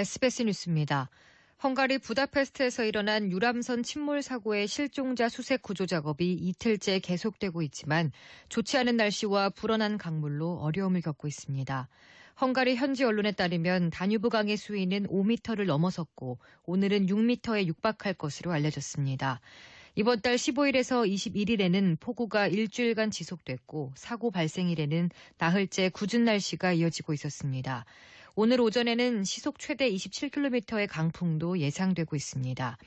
SBS 뉴스입니다. 헝가리 부다페스트에서 일어난 유람선 침몰 사고의 실종자 수색 구조 작업이 이틀째 계속되고 있지만 좋지 않은 날씨와 불어난 강물로 어려움을 겪고 있습니다. 헝가리 현지 언론에 따르면 다뉴브강의 수위는 5m를 넘어섰고 오늘은 6m에 육박할 것으로 알려졌습니다. 이번 달 15일에서 21일에는 폭우가 일주일간 지속됐고 사고 발생일에는 나흘째 궂은 날씨가 이어지고 있었습니다. 오늘 오전에는 시속 최대 27km의 강풍도 예상되고 있습니다.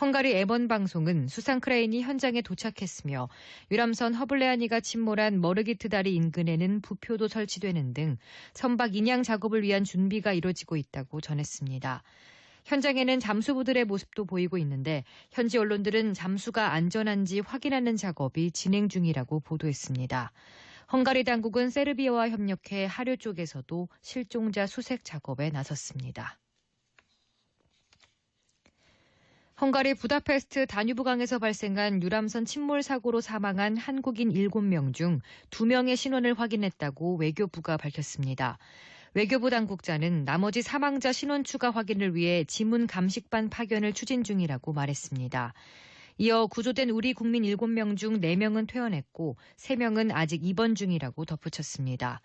헝가리 M1 방송은 수상 크레인이 현장에 도착했으며 유람선 허블레아니가 침몰한 머르기트 다리 인근에는 부표도 설치되는 등 선박 인양 작업을 위한 준비가 이뤄지고 있다고 전했습니다. 현장에는 잠수부들의 모습도 보이고 있는데 현지 언론들은 잠수가 안전한지 확인하는 작업이 진행 중이라고 보도했습니다. 헝가리 당국은 세르비아와 협력해 하류 쪽에서도 실종자 수색 작업에 나섰습니다. 헝가리 부다페스트 다뉴브강에서 발생한 유람선 침몰 사고로 사망한 한국인 7명 중 2명의 신원을 확인했다고 외교부가 밝혔습니다. 외교부 당국자는 나머지 사망자 신원 추가 확인을 위해 지문 감식반 파견을 추진 중이라고 말했습니다. 이어 구조된 우리 국민 7명 중 4명은 퇴원했고 3명은 아직 입원 중이라고 덧붙였습니다.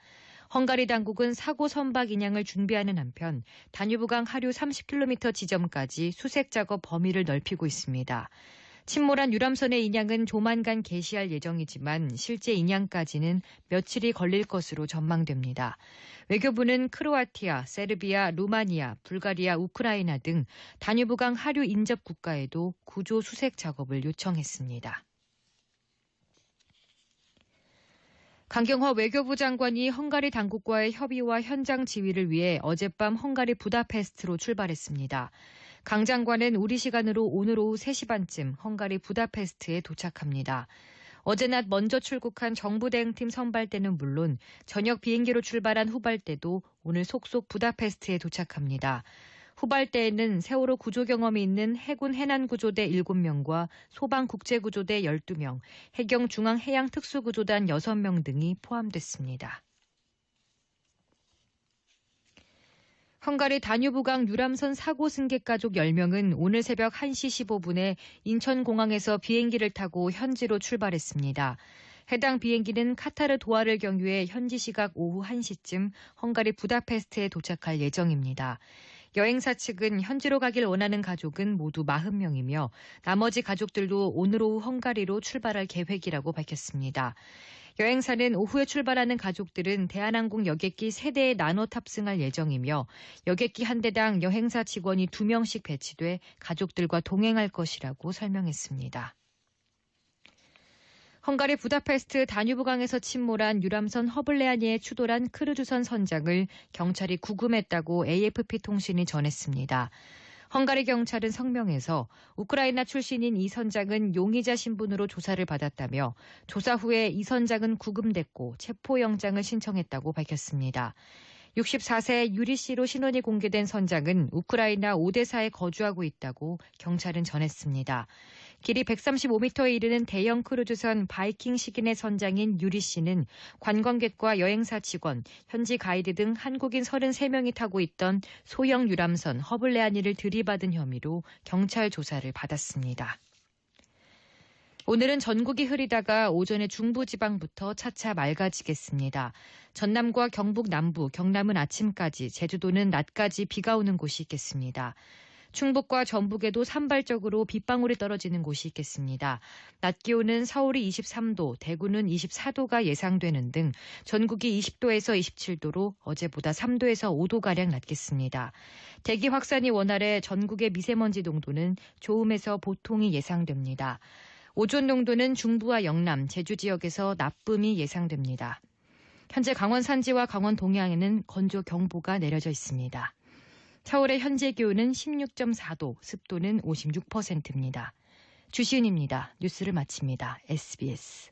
헝가리 당국은 사고 선박 인양을 준비하는 한편 다뉴브강 하류 30km 지점까지 수색 작업 범위를 넓히고 있습니다. 침몰한 유람선의 인양은 조만간 개시할 예정이지만 실제 인양까지는 며칠이 걸릴 것으로 전망됩니다. 외교부는 크로아티아, 세르비아, 루마니아, 불가리아, 우크라이나 등 다뉴브강 하류 인접 국가에도 구조 수색 작업을 요청했습니다. 강경화 외교부 장관이 헝가리 당국과의 협의와 현장 지휘를 위해 어젯밤 헝가리 부다페스트로 출발했습니다. 강 장관은 우리 시간으로 오늘 오후 3시 반쯤 헝가리 부다페스트에 도착합니다. 어제 낮 먼저 출국한 정부 대응팀 선발대는 물론 저녁 비행기로 출발한 후발대도 오늘 속속 부다페스트에 도착합니다. 후발대에는 세월호 구조 경험이 있는 해군 해난구조대 7명과 소방국제구조대 12명, 해경중앙해양특수구조단 6명 등이 포함됐습니다. 헝가리 다뉴브강 유람선 사고 승객 가족 10명은 오늘 새벽 1시 15분에 인천공항에서 비행기를 타고 현지로 출발했습니다. 해당 비행기는 카타르 도하를 경유해 현지 시각 오후 1시쯤 헝가리 부다페스트에 도착할 예정입니다. 여행사 측은 현지로 가길 원하는 가족은 모두 40명이며 나머지 가족들도 오늘 오후 헝가리로 출발할 계획이라고 밝혔습니다. 여행사는 오후에 출발하는 가족들은 대한항공 여객기 3대에 나눠 탑승할 예정이며 여객기 한 대당 여행사 직원이 2명씩 배치돼 가족들과 동행할 것이라고 설명했습니다. 헝가리 부다페스트 다뉴브강에서 침몰한 유람선 허블레아니에 추돌한 크루즈선 선장을 경찰이 구금했다고 AFP 통신이 전했습니다. 헝가리 경찰은 성명에서 우크라이나 출신인 이 선장은 용의자 신분으로 조사를 받았다며 조사 후에 이 선장은 구금됐고 체포영장을 신청했다고 밝혔습니다. 64세 유리 씨로 신원이 공개된 선장은 우크라이나 오데사에 거주하고 있다고 경찰은 전했습니다. 길이 135m에 이르는 대형 크루즈선 바이킹 시긴의 선장인 유리 씨는 관광객과 여행사 직원, 현지 가이드 등 한국인 33명이 타고 있던 소형 유람선 허블레아니를 들이받은 혐의로 경찰 조사를 받았습니다. 오늘은 전국이 흐리다가 오전에 중부지방부터 차차 맑아지겠습니다. 전남과 경북 남부, 경남은 아침까지, 제주도는 낮까지 비가 오는 곳이 있겠습니다. 충북과 전북에도 산발적으로 빗방울이 떨어지는 곳이 있겠습니다. 낮 기온은 서울이 23도, 대구는 24도가 예상되는 등 전국이 20도에서 27도로 어제보다 3도에서 5도가량 낮겠습니다. 대기 확산이 원활해 전국의 미세먼지 농도는 좋음에서 보통이 예상됩니다. 오존 농도는 중부와 영남, 제주 지역에서 나쁨이 예상됩니다. 현재 강원 산지와 강원 동해안에는 건조 경보가 내려져 있습니다. 서울의 현재 기온은 16.4도, 습도는 56%입니다. 주시은입니다. 뉴스를 마칩니다. SBS.